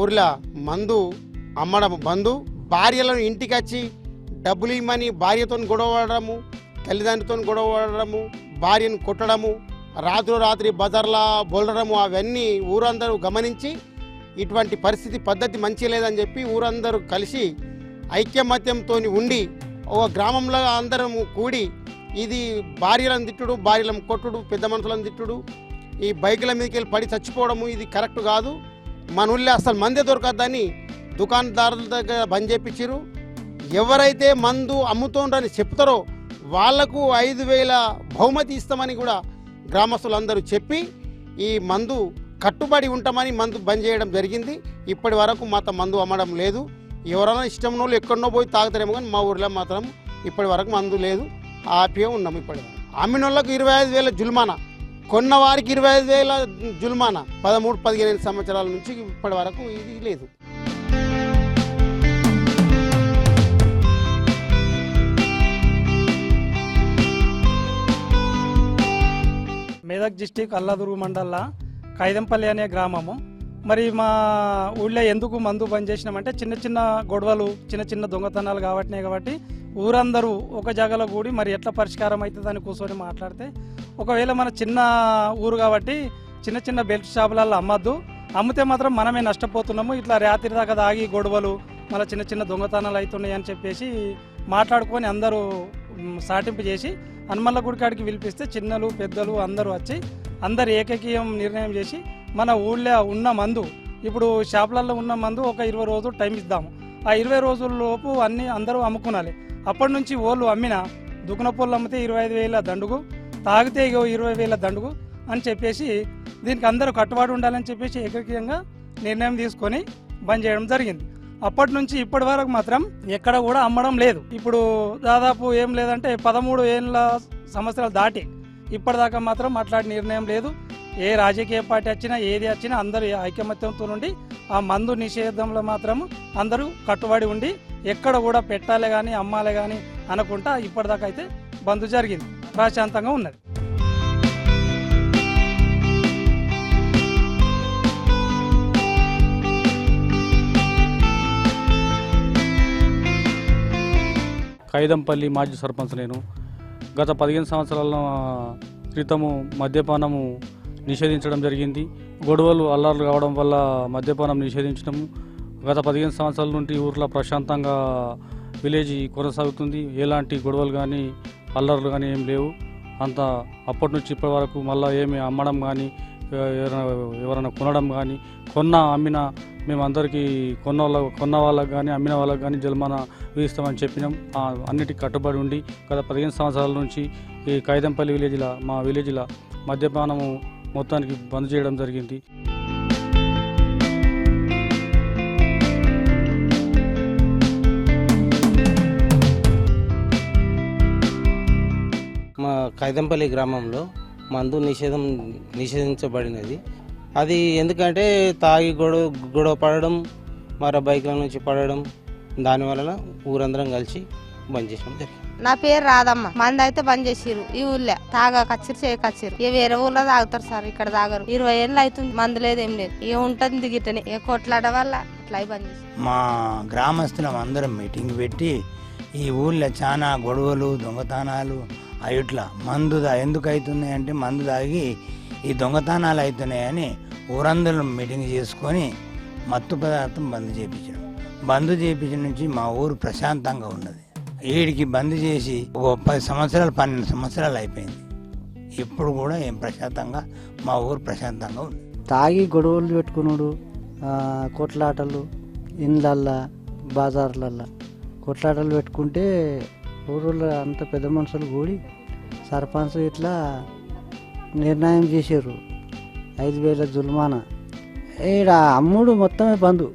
ఊర్లో మందు అమ్మడం బంధు, భార్యలను ఇంటికి వచ్చి డబ్బులు ఇమ్మని భార్యతో గొడవడము, తల్లిదండ్రులతో గొడవడము, భార్యను కొట్టడము, రాత్రి బజార్లా బొలడము, అవన్నీ ఊరందరూ గమనించి ఇటువంటి పరిస్థితి పద్ధతి మంచి లేదని చెప్పి ఊరందరూ కలిసి ఐక్యమత్యంతో ఉండి ఒక గ్రామంలో అందరం కూడి ఇది భార్యలను తిట్టుడు, భార్యలను కొట్టుడు, పెద్ద మనుషులను తిట్టుడు, ఈ బైకుల మీదకి వెళ్ళి పడి చచ్చిపోవడము ఇది కరెక్ట్ కాదు. మన ఊళ్ళో అసలు మందే దొరకద్దని దుకాణదారుల దగ్గర బంద్ చేయించారు. ఎవరైతే మందు అమ్ముతుండ్రని చెప్తారో వాళ్లకు 5,000 బహుమతి ఇస్తామని కూడా గ్రామస్తులందరూ చెప్పి ఈ మందు కట్టుబడి ఉంటామని మందు బంద్ చేయడం జరిగింది. ఇప్పటి వరకు మాత్రం మందు అమ్మడం లేదు. ఎవరైనా ఇష్టం వాళ్ళు ఎక్కడనో పోయి తాగుతారేమో కానీ మా ఊర్లో మాత్రం ఇప్పటి వరకు మందు లేదు. హ్యాపీగా ఉన్నాము. ఇప్పటి వరకు అమ్మిన వాళ్ళకు 25,000 జుల్మానా, కొన్న వారికి 25,000 జుల్మానా. 13-15 సంవత్సరాల నుంచి ఇప్పటి వరకు ఇది లేదు. మెదక్ డిస్టిక్ అల్లాదుర్గు మండల కైదంపల్లి అనే గ్రామము. మరి మా ఊళ్ళో ఎందుకు మందు బంద్ చేసినామంటే చిన్న చిన్న గొడవలు, చిన్న చిన్న దొంగతనాలు కాబట్టి ఊరందరూ ఒక జాగాలో కూడి మరి ఎట్లా పరిష్కారం అవుతుందని కూర్చొని మాట్లాడితే, ఒకవేళ మన చిన్న ఊరు కాబట్టి చిన్న చిన్న బెల్ట్ షాపులలో అమ్మద్దు, అమ్మితే మాత్రం మనమే నష్టపోతున్నాము, ఇట్లా రాత్రి దాకా దాగి గొడవలు మళ్ళీ చిన్న చిన్న దొంగతనాలు అవుతున్నాయి అని చెప్పేసి మాట్లాడుకొని అందరూ సాటింపు చేసి హనుమల్ల గుడి కాడికి పిలిపిస్తే చిన్నలు పెద్దలు అందరూ వచ్చి అందరు ఏకకీయం నిర్ణయం చేసి మన ఊళ్ళో ఉన్న మందు, ఇప్పుడు షాపులలో ఉన్న మందు ఒక 20 రోజులు టైం ఇద్దాము, ఆ 20 రోజుల లోపు అందరూ అమ్ముకునాలి. అప్పటి నుంచి ఓళ్ళు అమ్మిన దుకాణపోళ్ళు అమ్మితే 25,000 దండుగు, తాగితే 20,000 దండుగు అని చెప్పేసి దీనికి అందరూ కట్టుబాటు ఉండాలని చెప్పేసి ఏకకీయంగా నిర్ణయం తీసుకొని బంద్ చేయడం జరిగింది. అప్పటి నుంచి ఇప్పటి వరకు మాత్రం ఎక్కడ కూడా అమ్మడం లేదు. ఇప్పుడు దాదాపు ఏం లేదంటే 13 సంవత్సరాలు దాటి ఇప్పటిదాకా మాత్రం అట్లాంటి నిర్ణయం లేదు. ఏ రాజకీయ పార్టీ వచ్చినా ఏది వచ్చినా అందరూ ఐకమత్యంతో నుండి ఆ మందు నిషేధంలో మాత్రం అందరూ కట్టుబడి ఉండి ఎక్కడ కూడా పెట్టాలి కానీ అమ్మాలి కానీ అనుకుంటా ఇప్పటిదాకా అయితే బంద్ జరిగింది, ప్రశాంతంగా ఉన్నది. కైదంపల్లి మాజీ సర్పంచ్ నేను. గత 15 సంవత్సరాల క్రితము మద్యపానము నిషేధించడం జరిగింది. గొడవలు అల్లర్లు కావడం వల్ల మద్యపానం నిషేధించడము. గత 15 సంవత్సరాల నుండి ఊర్లో ప్రశాంతంగా విలేజ్ కొనసాగుతుంది. ఎలాంటి గొడవలు కానీ అల్లర్లు కానీ ఏం లేవు. అంత అప్పటి నుంచి ఇప్పటి వరకు మళ్ళీ ఏమి అమ్మడం కానీ ఎవరైనా కొనడం కానీ అమ్మినా మేమందరికీ కొన్న వాళ్ళకి కానీ అమ్మిన వాళ్ళకి కానీ జరిమానా విధిస్తామని చెప్పినాం. అన్నిటికీ కట్టుబడి ఉండి గత 15 సంవత్సరాల నుంచి ఈ కైదంపల్లి మా విలేజ్లో మద్యపానము మొత్తానికి బంద్ చేయడం జరిగింది. మా కైదంపల్లి గ్రామంలో మందు నిషేధించబడినది. అది ఎందుకంటే తాగి గొడవ పడడం, మరో బైక్ల నుంచి పడడం, దానివల్ల ఊరందరం కలిసి బంద్ చేసాం జరిగింది. నా పేరు రాదమ్మ. మంది అయితే బంద్ చేసిరు. ఈ ఊళ్ళో తాగకచ్చిరు చేయకచ్చిరు. ఇక వేరే ఊళ్ళో తాగుతారు సార్, ఇక్కడ తాగరు. 20 ఏళ్ళు అవుతుంది మందు లేదు ఏం లేదు. ఇక ఉంటుంది గిట్టని ఇక కొట్లాడ వల్ల ఇట్లా బంద్ చేసి మా గ్రామస్తులం అందరం మీటింగ్ పెట్టి ఈ ఊళ్ళో చాలా గొడవలు దొంగతనాలు అయ్యట్లా మందు ఎందుకు అవుతున్నాయి అంటే మందు తాగి ఈ దొంగతనాలు అవుతున్నాయని ఊరందరూ మీటింగ్ చేసుకొని మత్తు పదార్థం బంద్ చేయించడం. బంద్ చేయించిన నుంచి మా ఊరు ప్రశాంతంగా ఉన్నది. వీడికి బంద్ చేసి ఒక 10 సంవత్సరాలు 12 సంవత్సరాలు అయిపోయింది. ఇప్పుడు కూడా ఏం ప్రశాంతంగా మా ఊరు ప్రశాంతంగా ఉంది. తాగి గొడవలు పెట్టుకున్నాడు, కొట్లాటలు ఇండ్లల్లా బజార్లల్లా కొట్లాటలు పెట్టుకుంటే ఊళ్ళో అంత పెద్ద మనుషులు కూడి సర్పంచ్ ఇట్లా నిర్ణయం చేశారు 5,000 జుల్మానా. ఈడ అమ్ముడు మొత్తమే బంధు.